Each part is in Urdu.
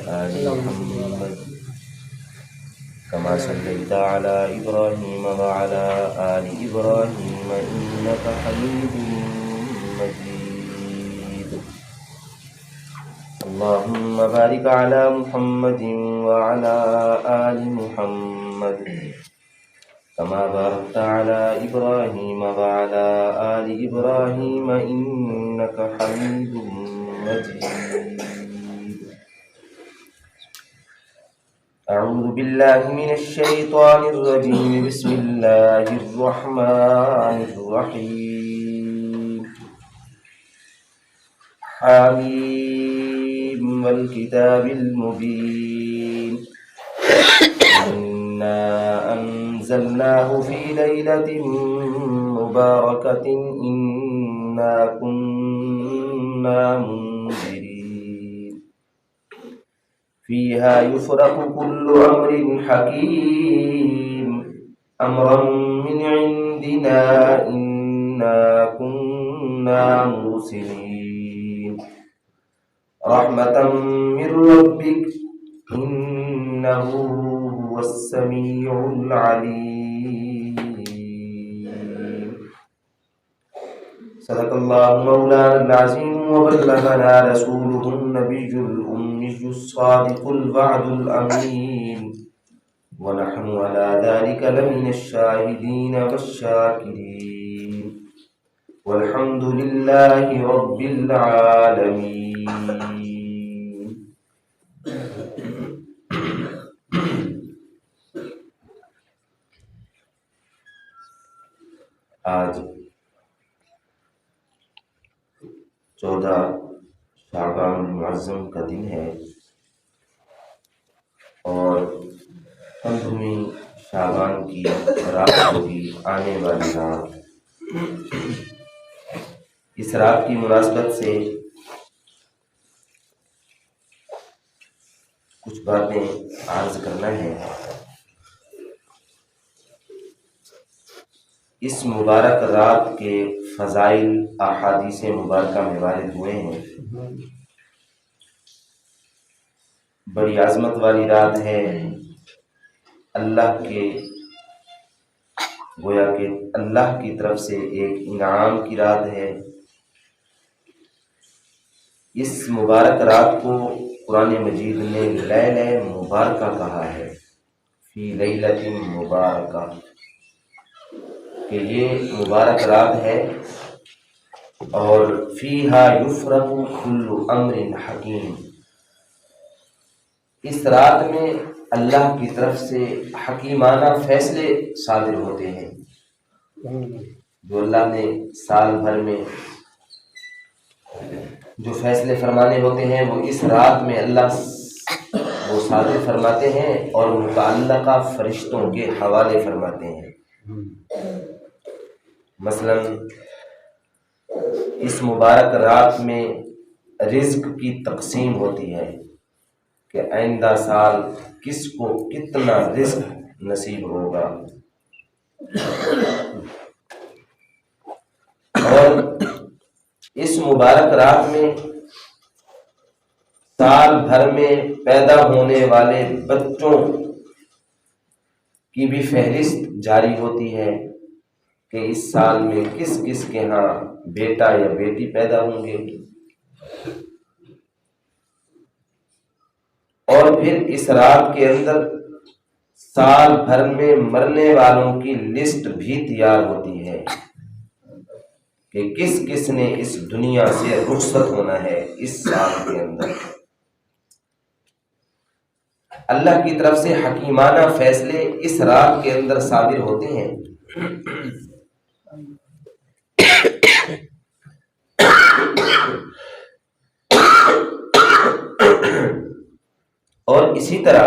آل محمد كما صليت على إبراهيم وعلى آل إبراهيم إنك حميد مجيد. اللهم بارك على محمد وعلى آل محمد كما باركت على إبراهيم وعلى آل إبراهيم إنك حميد مجيد. أعوذ بالله من الشيطان الرجيم. بسم الله الرحمن الرحيم. حميم والكتاب المبين. إنا أنزلناه في ليلة مباركة إنا كنا منذرين فيها يفرق كل أمر حكيم أمرا من عندنا إنا كنا مرسلين رحمة من ربك إنه هو السميع العليم. صدق الله مولانا العظيم وبلغنا رسوله النبي الأمي الصادق الوعد الأمين ونحن على ذلك لمن الشاهدين والشاكرين والحمد لله رب العالمين. آج 14 شعبان المعظم کا دن ہے اور 15ویں شعبان کی رات ہوگی، آنے والی رات. اس رات کی مناسبت سے کچھ باتیں عرض کرنا ہے. اس مبارک رات کے فضائل احادیث مبارکہ میں وارد ہوئے ہیں. بڑی عظمت والی رات ہے. اللہ کے گویا کہ اللہ کی طرف سے ایک انعام کی رات ہے. اس مبارک رات کو قرآن مجید نے لیلہ مبارکہ کہا ہے، فی لیلۃ مبارکہ، کہ یہ مبارک رات ہے اور فیہا یفرق کل امر حکیم. اس رات میں اللہ کی طرف سے حکیمانہ فیصلے صادر ہوتے ہیں. جو اللہ نے سال بھر میں جو فیصلے فرمانے ہوتے ہیں وہ اس رات میں اللہ وہ صادر فرماتے ہیں اور متعلقہ فرشتوں کے حوالے فرماتے ہیں. مثلا اس مبارک رات میں رزق کی تقسیم ہوتی ہے کہ آئندہ سال کس کو کتنا رزق نصیب ہوگا. اور اس مبارک رات میں سال بھر میں پیدا ہونے والے بچوں کی بھی فہرست جاری ہوتی ہے کہ اس سال میں کس کس کے ہاں بیٹا یا بیٹی پیدا ہوں گے. اور پھر اس رات کے اندر سال بھر میں مرنے والوں کی لسٹ بھی تیار ہوتی ہے کہ کس کس نے اس دنیا سے رخصت ہونا ہے اس سال کے اندر. اللہ کی طرف سے حکیمانہ فیصلے اس رات کے اندر صادر ہوتے ہیں. اور اسی طرح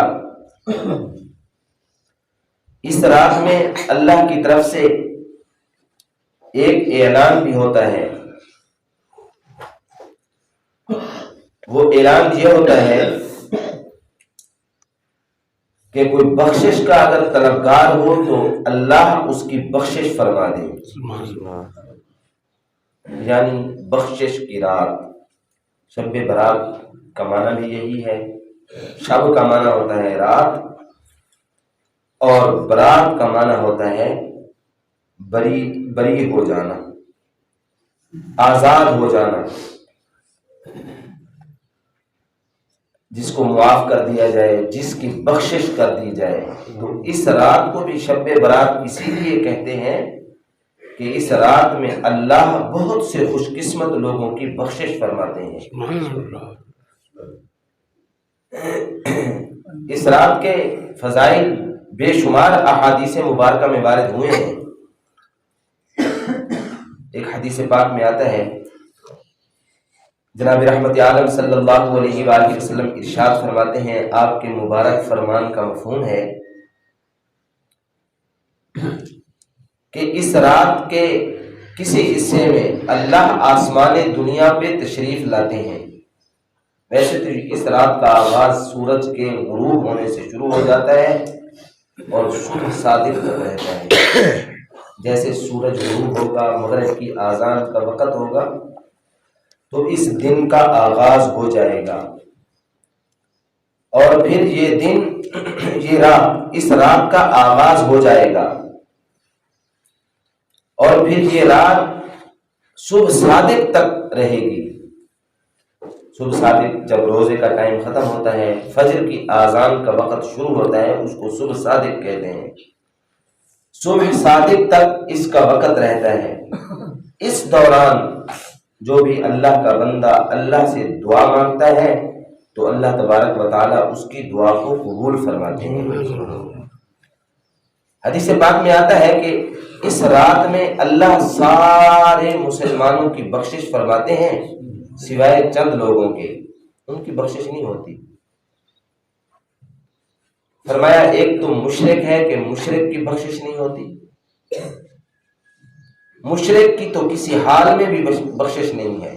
اس رات میں اللہ کی طرف سے ایک اعلان بھی ہوتا ہے. وہ اعلان یہ ہوتا ہے کہ کوئی بخشش کا اگر طلبگار ہو تو اللہ اس کی بخشش فرما دے. یعنی بخشش کی رات. شب برات کا معنی بھی یہی ہے شب کا معنی ہوتا ہے رات، اور برات کا معنی ہوتا ہے بری ہو جانا، آزاد ہو جانا، جس کو معاف کر دیا جائے، جس کی بخشش کر دی جائے۔ تو اس رات کو بھی شب برات اسی لیے کہتے ہیں کہ اس رات میں اللہ بہت سے خوش قسمت لوگوں کی بخشش فرماتے ہیں۔ اس رات کے فضائل بے شمار احادیث مبارکہ میں وارد ہوئے ہیں۔ ایک حدیث پاک میں آتا ہے، جناب رحمت عالم صلی اللہ علیہ وآلہ وسلم ارشاد فرماتے ہیں، آپ کے مبارک فرمان کا مفہوم ہے کہ اس رات کے کسی حصے میں اللہ آسمان دنیا پہ تشریف لاتے ہیں۔ ویسے تو اس رات کا آغاز سورج کے غروب ہونے سے شروع ہو جاتا ہے اور صبح صادق تک رہتا ہے۔ جیسے سورج غروب ہوگا، مغرب کی اذان کا وقت ہوگا، تو اس دن کا آغاز ہو جائے گا، اور پھر یہ دن، یہ رات، اس رات کا آغاز ہو جائے گا، اور پھر یہ رات صبح صادق تک رہے گی۔ صبح صادق جب روزے کا ٹائم ختم ہوتا ہے، فجر کی اذان کا وقت شروع ہوتا ہے، اس کو صبح صادق کہتے ہیں۔ صبح صادق تک اس کا وقت رہتا ہے۔ اس دوران جو بھی اللہ کا بندہ اللہ سے دعا مانگتا ہے تو اللہ تبارک و تعالیٰ اس کی دعا کو قبول فرماتے ہیں۔ حدیث پاک میں آتا ہے کہ اس رات میں اللہ سارے مسلمانوں کی بخشش فرماتے ہیں سوائے چند لوگوں کے، ان کی بخشش نہیں ہوتی۔ فرمایا ایک تو مشرک ہے کہ مشرک کی بخشش نہیں ہوتی، مشرک کی تو کسی حال میں بھی بخشش نہیں ہے،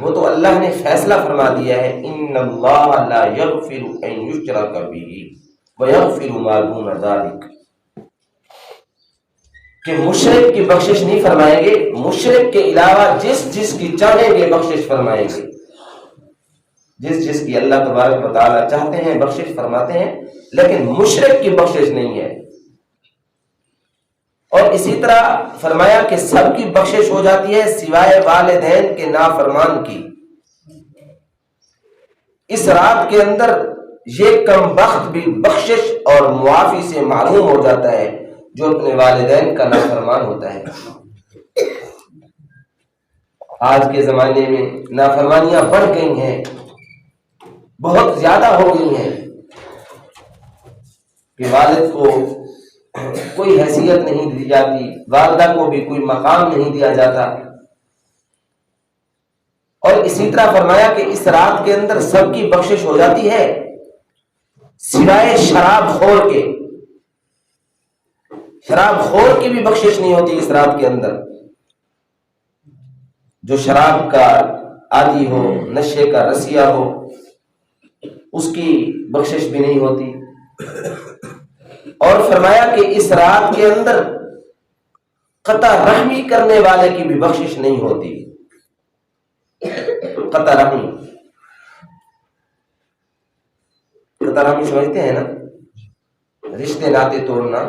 وہ تو اللہ نے فیصلہ فرما دیا ہے، ان اللہ لا یغفر ان یشرک بہ ویغفر ما دون ذلک، کہ مشرک کی بخشش نہیں فرمائیں گے، مشرک کے علاوہ جس کی چاہیں گے بخشش فرمائیں گے، جس کی اللہ تبارک و تعالیٰ چاہتے ہیں بخشش فرماتے ہیں، لیکن مشرک کی بخشش نہیں ہے۔ اور اسی طرح فرمایا کہ سب کی بخشش ہو جاتی ہے سوائے والدین کے نافرمان کی۔ اس رات کے اندر یہ کم بخت بھی بخشش اور معافی سے محروم ہو جاتا ہے جو اپنے والدین کا نافرمان ہوتا ہے۔ آج کے زمانے میں نافرمانیاں بڑھ گئی ہیں، بہت زیادہ ہو گئی ہیں، کہ والد کو کوئی حیثیت نہیں دی جاتی، والدہ کو بھی کوئی مقام نہیں دیا جاتا۔ اور اسی طرح فرمایا کہ اس رات کے اندر سب کی بخشش ہو جاتی ہے سوائے شراب خور کے، شراب خور کی بھی بخشش نہیں ہوتی اس رات کے اندر۔ جو شراب کا عادی ہو، نشے کا رسیہ ہو، اس کی بخشش بھی نہیں ہوتی۔ اور فرمایا کہ اس رات کے اندر قطع رحمی کرنے والے کی بھی بخشش نہیں ہوتی۔ قطع رحمی سمجھتے ہیں نا، رشتے ناطے توڑنا،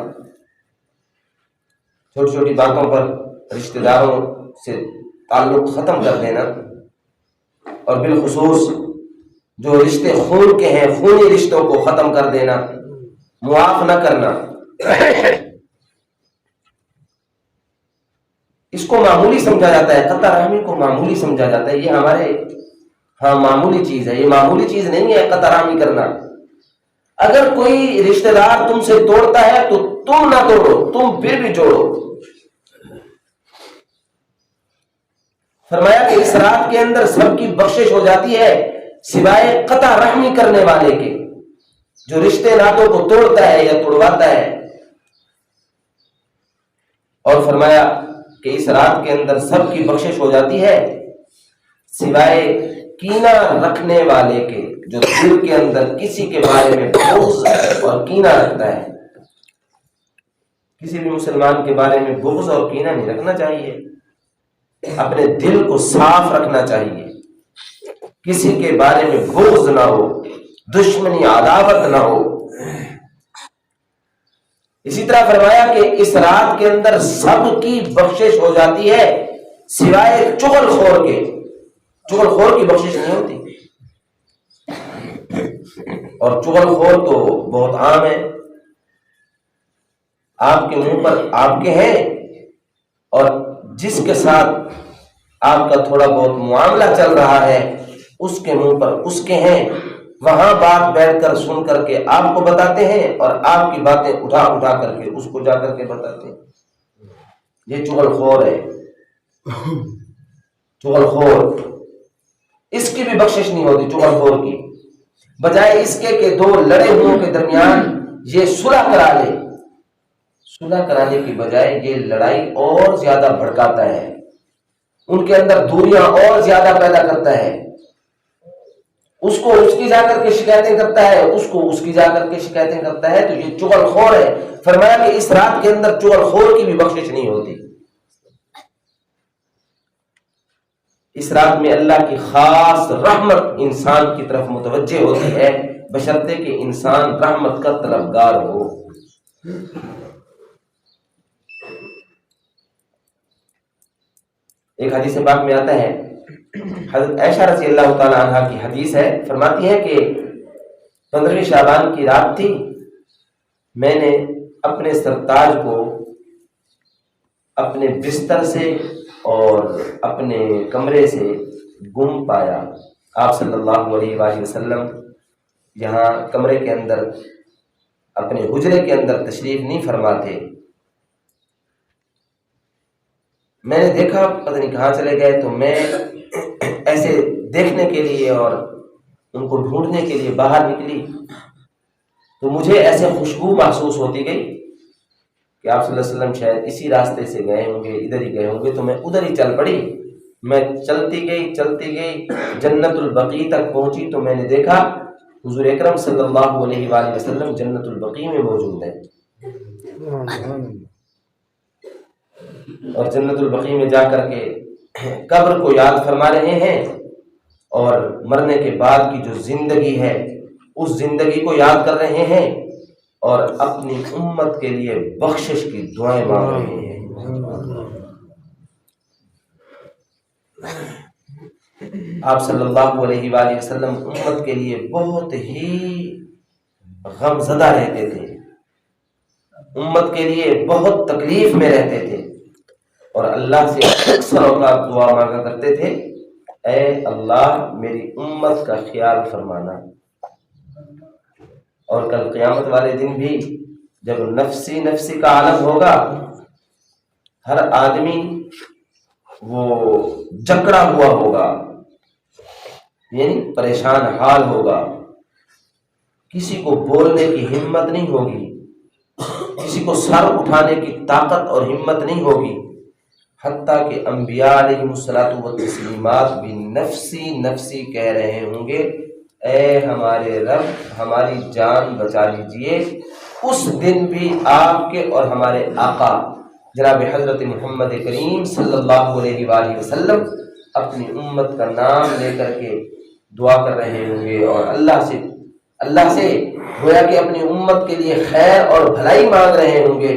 چھوٹی چھوٹی باتوں پر رشتہ داروں سے تعلق ختم کر دینا، اور بالخصوص جو رشتے خون کے ہیں، خونی رشتوں کو ختم کر دینا، معاف نہ کرنا، اس کو معمولی سمجھا جاتا ہے، قطع رحمی کو معمولی سمجھا جاتا ہے۔ یہ ہمارے ہاں معمولی چیز ہے، یہ معمولی چیز نہیں ہے قطع رحمی کرنا۔ اگر کوئی رشتہ دار تم سے توڑتا ہے تو تم نہ توڑو، تم پھر بھی جوڑو۔ فرمایا کہ اس رات کے اندر سب کی بخشش ہو جاتی ہے سوائے قطع رحمی کرنے والے کے، جو رشتے ناتوں کو توڑتا ہے یا توڑواتا ہے۔ اور فرمایا کہ اس رات کے اندر سب کی بخشش ہو جاتی ہے سوائے کینہ رکھنے والے کے، جو دل کے اندر کسی کے بارے میں بغض اور کینہ رکھتا ہے۔ کسی بھی مسلمان کے بارے میں بغض اور کینہ نہیں رکھنا چاہیے، اپنے دل کو صاف رکھنا چاہیے، کسی کے بارے میں بغض نہ ہو، دشمنی عداوت نہ ہو۔ اسی طرح فرمایا کہ اس رات کے اندر سب کی بخشش ہو جاتی ہے سوائے چغل خور کے۔ چغل خور کی بخشش نہیں ہوتی، اور چغل خور تو بہت عام ہے، آپ کے منہ پر آپ کے ہیں، اور جس کے ساتھ آپ کا تھوڑا بہت معاملہ چل رہا ہے اس کے منہ پر اس کے ہیں، وہاں بات بیٹھ کر سن کر کے آپ کو بتاتے ہیں، اور آپ کی باتیں اٹھا اٹھا کر کے اس کو جا کر کے بتاتے ہیں۔ یہ چغل خور ہے، چغل خور، اس کی بھی بخشش نہیں ہوتی چغل خور کی۔ بجائے اس کے کہ دو لڑے ہوئوں کے درمیان یہ صلح کرا لے، صلح کرانے کی بجائے یہ لڑائی اور زیادہ بھڑکاتا ہے، ان کے اندر دوریاں اور زیادہ پیدا کرتا ہے، اس کو اس کی جا کر کے شکایتیں کرتا ہے، اس کو اس کی جا کر کے شکایتیں کرتا ہے، تو یہ چغل خور ہے۔ فرمایا کہ اس رات کے اندر چغل خور کی بھی بخشش نہیں ہوتی۔ اس رات میں اللہ کی خاص رحمت انسان کی طرف متوجہ ہوتی ہے، بشرطے کہ انسان رحمت کا طلبگار ہو۔ ایک حدیث پاک میں آتا ہے، حضرت عائشہ رضی اللہ تعالی عنہ کی حدیث ہے، فرماتی ہے کہ 15ویں شعبان کی رات تھی، میں نے اپنے سرتاج کو اپنے بستر سے اور اپنے کمرے سے گم پایا۔ آپ صلی اللہ علیہ وآلہ وسلم یہاں کمرے کے اندر اپنے حجرے کے اندر تشریف نہیں فرما تھے۔ میں نے دیکھا پتہ نہیں کہاں چلے گئے، تو میں ایسے دیکھنے کے لیے اور ان کو ڈھونڈنے کے لیے باہر نکلی، تو مجھے ایسے خوشبو محسوس ہوتی گئی کہ آپ صلی اللہ علیہ وسلم شاید اسی راستے سے گئے ہوں گے، ادھر ہی گئے ہوں گے، تو میں ادھر ہی چل پڑی۔ میں چلتی گئی جنت البقیع تک پہنچی، تو میں نے دیکھا حضور اکرم صلی اللہ علیہ وآلہ وسلم جنت البقیع میں موجود ہیں، اور جنت البقیع میں جا کر کے قبر کو یاد فرما رہے ہیں، اور مرنے کے بعد کی جو زندگی ہے اس زندگی کو یاد کر رہے ہیں، اور اپنی امت کے لیے بخشش کی دعائیں مانگ رہے ہیں۔ آپ صلی اللہ علیہ وآلہ وسلم امت کے لیے بہت ہی غم زدہ رہتے تھے، امت کے لیے بہت تکلیف میں رہتے تھے، اور اللہ سے اکثر اوقات دعا مانگا کرتے تھے، اے اللہ میری امت کا خیال فرمانا۔ اور کل قیامت والے دن بھی جب نفسی نفسی کا عالم ہوگا، ہر آدمی وہ جکڑا ہوا ہوگا، یعنی پریشان حال ہوگا، کسی کو بولنے کی ہمت نہیں ہوگی، کسی کو سر اٹھانے کی طاقت اور ہمت نہیں ہوگی، حتیٰ کہ انبیاء علیہ الصلوۃ والتسلیمات بھی نفسی نفسی کہہ رہے ہوں گے، اے ہمارے رب ہماری جان بچا لیجئے۔ اس دن بھی آپ کے اور ہمارے آقا جناب حضرت محمد کریم صلی اللہ علیہ وآلہ وسلم اپنی امت کا نام لے کر کے دعا کر رہے ہوں گے، اور اللہ سے گویا کہ اپنی امت کے لیے خیر اور بھلائی مانگ رہے ہوں گے،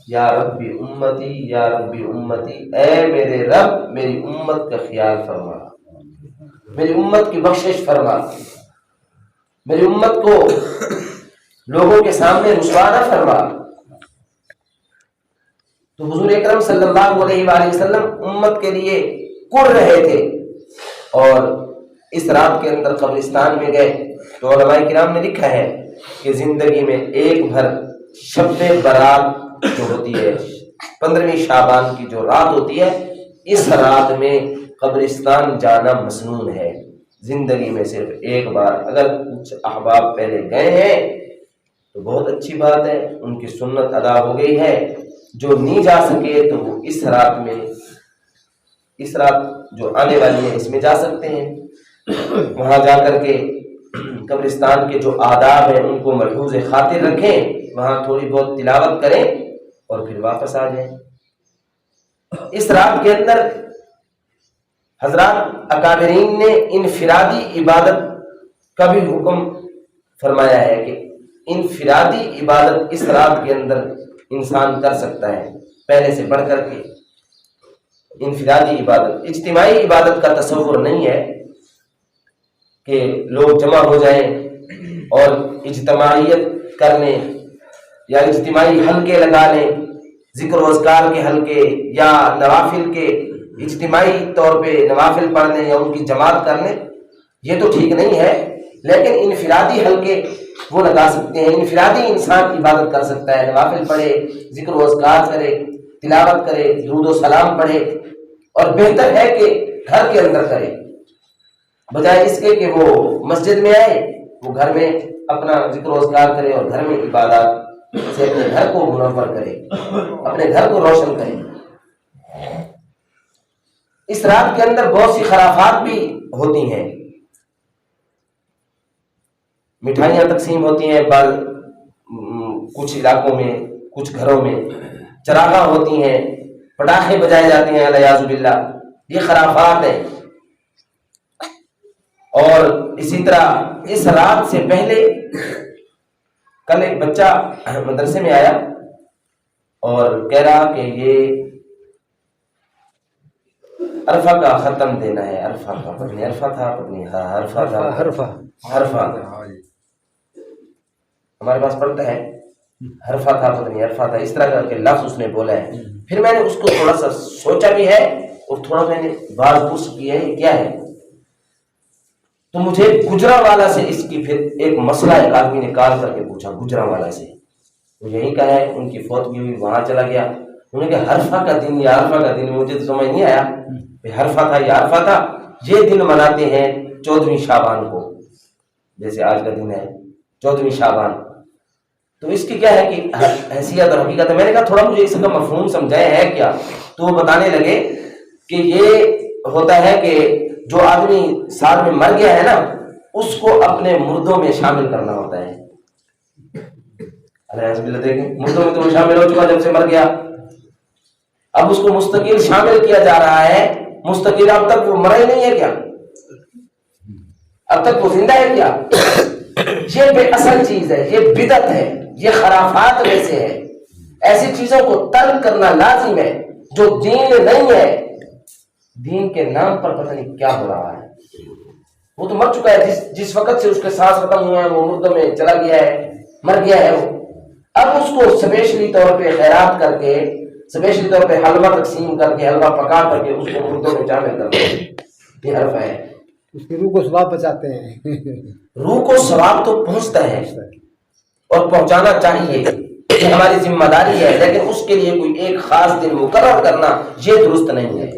یا ربی امتی یا ربی امتی، اے میرے رب میری امت کا خیال فرما، میری امت کی بخشش فرما، میری امت کو لوگوں کے سامنے رسوا نہ فرما۔ تو حضور اکرم صلی اللہ علیہ وآلہ وسلم امت کے لیے کڑ رہے تھے، اور اس رات کے اندر قبرستان میں گئے، تو علماء کرام نے لکھا ہے کہ زندگی میں ایک بھر شب برات جو ہوتی ہے، 15ویں شعبان کی جو رات ہوتی ہے، اس رات میں قبرستان جانا مسنون ہے۔ زندگی میں صرف ایک بار، اگر کچھ احباب پہلے گئے ہیں تو بہت اچھی بات ہے، ان کی سنت ادا ہو گئی ہے، جو نہیں جا سکے تو وہ اس رات جو آنے والی ہے اس میں جا سکتے ہیں، وہاں جا کر کے قبرستان کے جو آداب ہیں ان کو ملحوظ خاطر رکھیں، وہاں تھوڑی بہت تلاوت کریں اور پھر واپس آ جائیں۔ اس رات کے اندر حضرات اکابرین نے انفرادی عبادت کا بھی حکم فرمایا ہے کہ انفرادی عبادت اس رات کے اندر انسان کر سکتا ہے پہلے سے بڑھ کر کے. انفرادی عبادت، اجتماعی عبادت کا تصور نہیں ہے کہ لوگ جمع ہو جائیں اور اجتماعیت کر لیں یا اجتماعی حلقے لگا لیں، ذکر و اذکار کے حلقے یا نوافل کے اجتماعی طور پہ نوافل پڑھ لیں یا ان کی جماعت کر لیں. یہ تو ٹھیک نہیں ہے، لیکن انفرادی حلقے وہ لگا سکتے ہیں. انفرادی انسان عبادت کر سکتا ہے، نوافل پڑھے، ذکر و اذکار کرے، تلاوت کرے، درود و سلام پڑھے، اور بہتر ہے کہ گھر کے اندر کرے بجائے اس کے کہ وہ مسجد میں آئے، وہ گھر میں اپنا ذکر و اذکار کرے اور گھر میں عبادات سے اپنے گھر کو منور کرے، اپنے گھر کو روشن کرے. اس رات کے اندر بہت سی خرافات بھی ہوتی ہیں، مٹھائیاں تقسیم ہوتی ہیں بعض کچھ علاقوں میں، کچھ گھروں میں چراغاں ہوتی ہیں، پٹاخے بجائے جاتے ہیں، الیاذ باللہ. یہ خرافات ہیں. اور اسی طرح اس رات سے پہلے کل ایک بچہ مدرسے میں آیا اور کہہ رہا کہ یہ عرفہ کا ختم دینا ہے. عرفہ کا پتنی عرفہ تھا، پتنی حرفہ تھا، حرفہ ہمارے پاس پڑھتا ہے حرفہ تھا، پتنی عرفہ تھا، اس طرح کے لفظ اس نے بولا ہے. پھر میں نے اس کو تھوڑا سا سوچا بھی ہے اور تھوڑا میں نے باز پوچھ کی ہے یہ کیا ہے. تو مجھے گجرانوالہ سے اس کی پھر ایک مسئلہ ایک آدمی نے کال کر کے پوچھا گجرانوالہ سے. وہ یہی کہا ہے، ان کی فوت ہوئی، وہاں چلا گیا. انہوں نے کہا حرفہ کا دن یا عرفہ کا دن، مجھے تو سمجھ نہیں آیا حرفہ تھا یا عرفہ تھا. یہ دن مناتے ہیں 14ویں شعبان کو، جیسے آج کا دن ہے 14ویں شعبان. تو اس کی کیا ہے کہ حیثیت اور حقیقت ہے. میں نے کہا تھوڑا مجھے اس کا مفہوم سمجھایا ہے کیا. تو وہ بتانے لگے کہ یہ ہوتا ہے کہ جو آدمی سال میں مر گیا ہے نا، اس کو اپنے مردوں میں شامل کرنا ہوتا ہے. دیکھیں مردوں میں تو وہ شامل ہو چکا جب سے مر گیا، اب اس کو مستقل شامل کیا جا رہا ہے. مستقل اب تک وہ مرا ہی نہیں ہے کیا؟ اب تک وہ زندہ ہے کیا؟ یہ بے اصل چیز ہے، یہ بدعت ہے، یہ خرافات میں سے ہے. ایسی چیزوں کو ترک کرنا لازم ہے جو دین نہیں ہے. دین کے نام پر پتہ نہیں کیا ہو رہا ہے. وہ تو مر چکا ہے، جس وقت سے اس کے سانس ختم ہوئے ہیں وہ مردوں میں چلا گیا ہے، مر گیا ہے وہ. اب اس کو سپیشلی طور پہ خیرات کر کے، سپیشلی طور پہ حلوہ تقسیم کر کے، حلوہ پکا کر کے اس کو مردوں میں شامل کر دیں، یہ حرف ہے. اس کی روح کو ثواب بچاتے ہیں. روح کو ثواب تو پہنچتا ہے اور پہنچانا چاہیے، یہ ہماری ذمہ داری ہے. لیکن اس کے لیے کوئی ایک خاص دن مقرر کرنا یہ درست نہیں ہے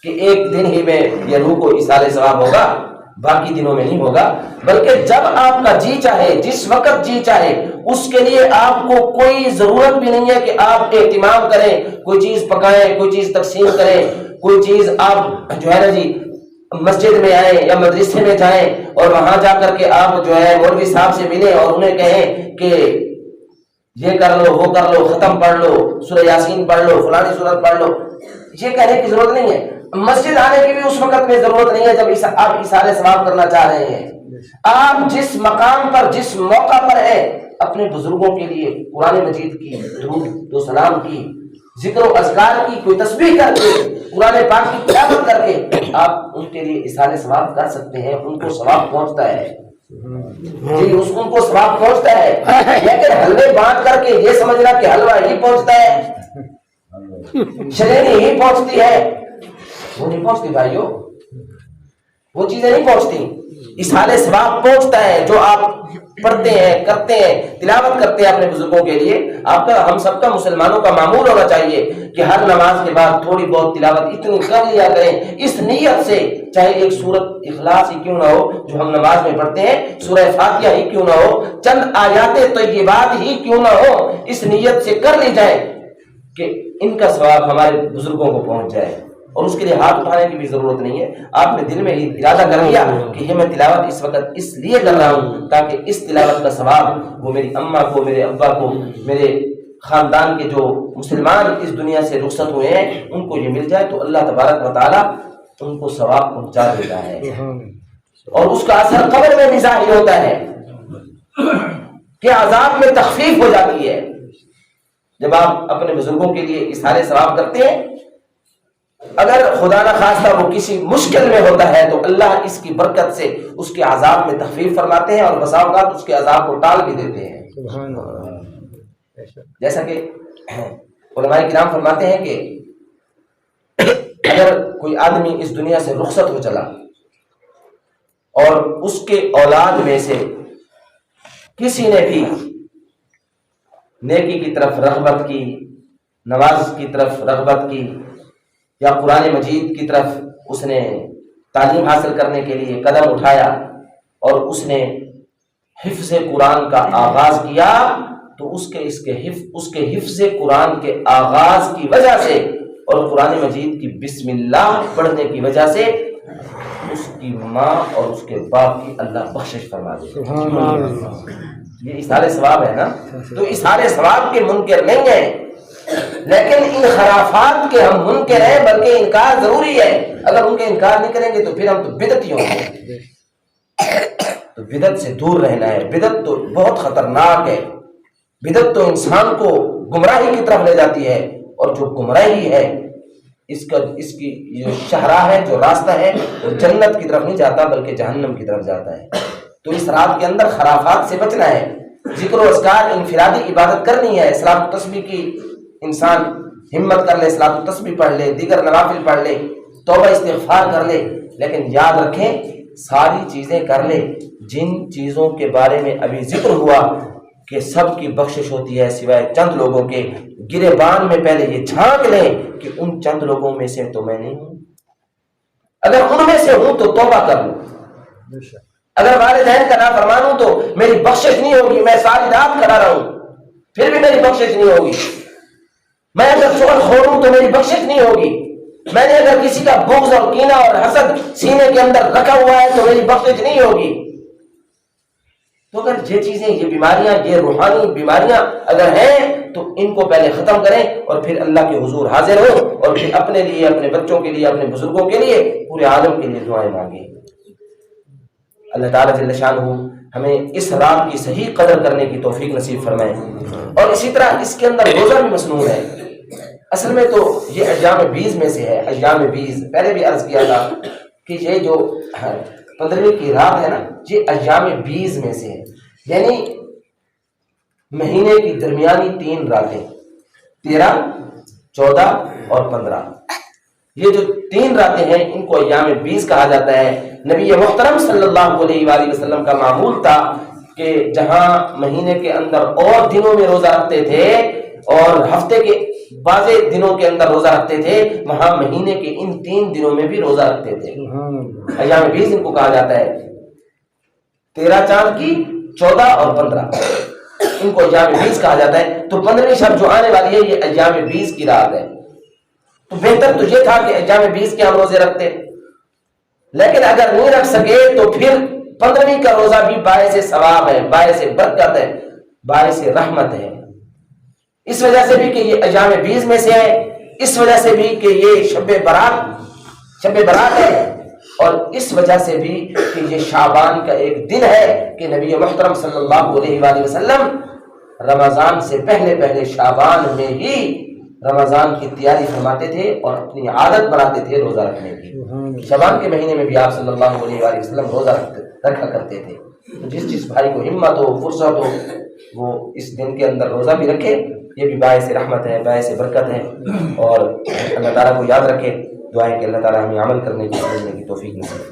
کہ ایک دن ہی میں یہ روح کو ایصال ثواب ہوگا، باقی دنوں میں نہیں ہوگا. بلکہ جب آپ کا جی چاہے، جس وقت جی چاہے، اس کے لیے آپ کو کوئی ضرورت بھی نہیں ہے کہ آپ اہتمام کریں، کوئی چیز پکائیں، کوئی چیز تقسیم کریں، کوئی چیز آپ جو ہے نا جی مسجد میں آئیں یا مدرسے میں جائیں اور وہاں جا کر کے آپ جو ہے مولوی صاحب سے ملیں اور انہیں کہیں کہ یہ کر لو، وہ کر لو، ختم پڑھ لو، سورہ یاسین پڑھ لو، فلانی سورت پڑھ لو. یہ کہنے کی ضرورت نہیں ہے. مسجد آنے کی بھی اس وقت میں ضرورت نہیں ہے جب آپ ایصال ثواب کرنا چاہ رہے ہیں. آپ جس مقام پر، جس موقع پر ہیں، اپنے بزرگوں کے لیے قرآن مجید کی درود و سلام کی، ذکر و اذکار کی، کوئی تسبیح کر کے، قرآن پاک کی تلاوت کر کے آپ ان کے لیے ایصال ثواب کر سکتے ہیں. ان کو ثواب پہنچتا ہے جی، ان کو ثواب پہنچتا ہے. لیکن حلوے بانٹ کر کے یہ سمجھنا کہ حلوہ ہی پہنچتا ہے، شرینی ہی پہنچتی ہے، وہ نہیں پہنچتی بھائیو، وہ چیزیں نہیں پہنچتی. ایصال ثواب پہنچتا ہے جو آپ پڑھتے ہیں، کرتے ہیں، تلاوت کرتے ہیں اپنے بزرگوں کے لیے. آپ کا، ہم سب کا، مسلمانوں کا معمول ہونا چاہیے کہ ہر نماز کے بعد تھوڑی بہت تلاوت اتنی کر لیا کریں اس نیت سے، چاہے ایک سورت اخلاص ہی کیوں نہ ہو جو ہم نماز میں پڑھتے ہیں، سورہ فاتحہ ہی کیوں نہ ہو، چند آیات طیبات ہی کیوں نہ ہو، اس نیت سے کر لی جائے کہ ان کا ثواب ہمارے بزرگوں کو پہنچ جائے. اور اس کے لیے ہاتھ اٹھانے کی بھی ضرورت نہیں ہے. آپ نے دل میں ہی ارادہ کر لیا کہ یہ میں تلاوت اس وقت اس لیے کر رہا ہوں تاکہ اس تلاوت کا ثواب وہ میری اماں کو، میرے ابا کو، میرے خاندان کے جو مسلمان اس دنیا سے رخصت ہوئے ہیں ان کو یہ مل جائے. تو اللہ تبارک و تعالیٰ ان کو ثواب پہنچا دیتا ہے اور اس کا اثر قبر میں بھی ظاہر ہوتا ہے. کہ عذاب میں تخفیف ہو جاتی ہے جب آپ اپنے بزرگوں کے لیے اظہار ثواب کرتے ہیں. اگر خدا نہ خواستہ وہ کسی مشکل میں ہوتا ہے تو اللہ اس کی برکت سے اس کے عذاب میں تخفیف فرماتے ہیں اور بسا اوقات اس کے عذاب کو ٹال بھی دیتے ہیں. سبحان اللہ. جیسا کہ علماء کرام فرماتے ہیں کہ اگر کوئی آدمی اس دنیا سے رخصت ہو چلا اور اس کے اولاد میں سے کسی نے بھی نیکی کی طرف رغبت کی، نماز کی طرف رغبت کی، یا قرآن مجید کی طرف اس نے تعلیم حاصل کرنے کے لیے قدم اٹھایا اور اس نے حفظ قرآن کا آغاز کیا، تو اس کے حفظ قرآن کے آغاز کی وجہ سے اور قرآن مجید کی بسم اللہ پڑھنے کی وجہ سے اس کی ماں اور اس کے باپ کی اللہ بخشش فرما دے. یہ اظہار ثواب ہے نا. تو اظہار ثواب کے منکر نہیں ہیں، لیکن ان خرافات کے ہم منکر ہیں، بلکہ انکار ضروری ہے. اگر ان کے انکار نہیں کریں گے تو پھر ہم تو بدعتیوں ہیں. تو بدعت سے دور رہنا ہے. بدعت تو بہت خطرناک ہے. بدعت تو انسان کو گمراہی کی طرف لے جاتی ہے، اور جو گمراہی ہے اس کی جو شہراہ ہے، جو راستہ ہے، وہ جنت کی طرف نہیں جاتا بلکہ جہنم کی طرف جاتا ہے. تو اس رات کے اندر خرافات سے بچنا ہے. ذکر و اذکار انفرادی عبادت کرنی ہے. صلاۃ التسبیح کی انسان ہمت کر لے، صلاۃ التسبیح پڑھ لے، دیگر نوافل پڑھ لے، توبہ استغفار کر لے، لیکن یاد رکھیں ساری چیزیں کر لے جن چیزوں کے بارے میں ابھی ذکر ہوا کہ سب کی بخشش ہوتی ہے سوائے چند لوگوں کے. گریبان میں پہلے یہ جھانک لیں کہ ان چند لوگوں میں سے تو میں نہیں ہوں. اگر ان میں سے ہوں تو توبہ کر لوں. اگر والدین کا نافرمان ہوں تو میری بخشش نہیں ہوگی. میں ساری رات کھڑا رہوں پھر بھی میری بخشش نہیں ہوگی. میں اگر چغل خور ہوں تو میری بخشش نہیں ہوگی. میں نے اگر کسی کا بغض اور کینہ اور حسد سینے کے اندر رکھا ہوا ہے تو میری بخشش نہیں ہوگی. تو اگر یہ چیزیں، یہ بیماریاں، یہ روحانی بیماریاں اگر ہیں تو ان کو پہلے ختم کریں اور پھر اللہ کے حضور حاضر ہو اور پھر اپنے لیے، اپنے بچوں کے لیے، اپنے بزرگوں کے لیے، پورے عالم کے لیے دعائیں مانگیں. اللہ تعالیٰ جل شانہ ہمیں اس رات کی صحیح قدر کرنے کی توفیق نصیب فرمائے. اور اسی طرح اس کے اندر روزہ بھی مصنون ہے. اصل میں تو یہ ایام 20 میں سے ہے. ایام 20 پہلے بھی عرض کیا تھا کہ یہ جو 15ویں کی رات ہے نا، یہ ایام 20 میں سے ہے. یعنی مہینے کی درمیانی 3 راتیں، 13، 14 اور 15. یہ جو 3 راتیں ہیں ان کو ایام 20 کہا جاتا ہے. نبی محترم صلی اللہ علیہ وآلہ وسلم کا معمول تھا کہ جہاں مہینے کے اندر اور دنوں میں روزہ رکھتے تھے اور ہفتے کے بعض دنوں کے اندر روزہ رکھتے تھے، وہاں مہینے کے ان 3 دنوں میں بھی روزہ رکھتے تھے. ایام 20 ان کو کہا جاتا ہے. 13 چاند کی، 14 اور 15 ان کو ایام 20 کہا جاتا ہے. تو 15ویں شب جو آنے والی ہے یہ ایام 20 کی رات ہے. تو بہتر تو یہ تھا کہ ایام 20 کے ہم روزے رکھتے، لیکن اگر نہیں رکھ سکے تو پھر 15ویں کا روزہ بھی باعث ثواب ہے، باعث برکت ہے، باعث رحمت ہے. اس وجہ سے بھی کہ یہ ایام 20 میں سے ہے، اس وجہ سے بھی کہ یہ شب برات ہے، اور اس وجہ سے بھی کہ یہ شعبان کا ایک دن ہے کہ نبی محترم صلی اللہ علیہ وآلہ وسلم رمضان سے پہلے شعبان میں ہی رمضان کی تیاری فرماتے تھے اور اپنی عادت بناتے تھے روزہ رکھنے کی. شعبان کے مہینے میں بھی آپ صلی اللہ علیہ وآلہ وسلم روزہ رکھا کرتے تھے. جس بھائی کو ہمت ہو، فرصت ہو، وہ اس دن کے اندر روزہ بھی رکھے. یہ بھی باعث رحمت ہے، باعث برکت ہے. اور اللہ تعالیٰ کو یاد رکھے. دعائیں کہ اللہ تعالیٰ ہمیں عمل کرنے کی توفیق نصیب فرمائے.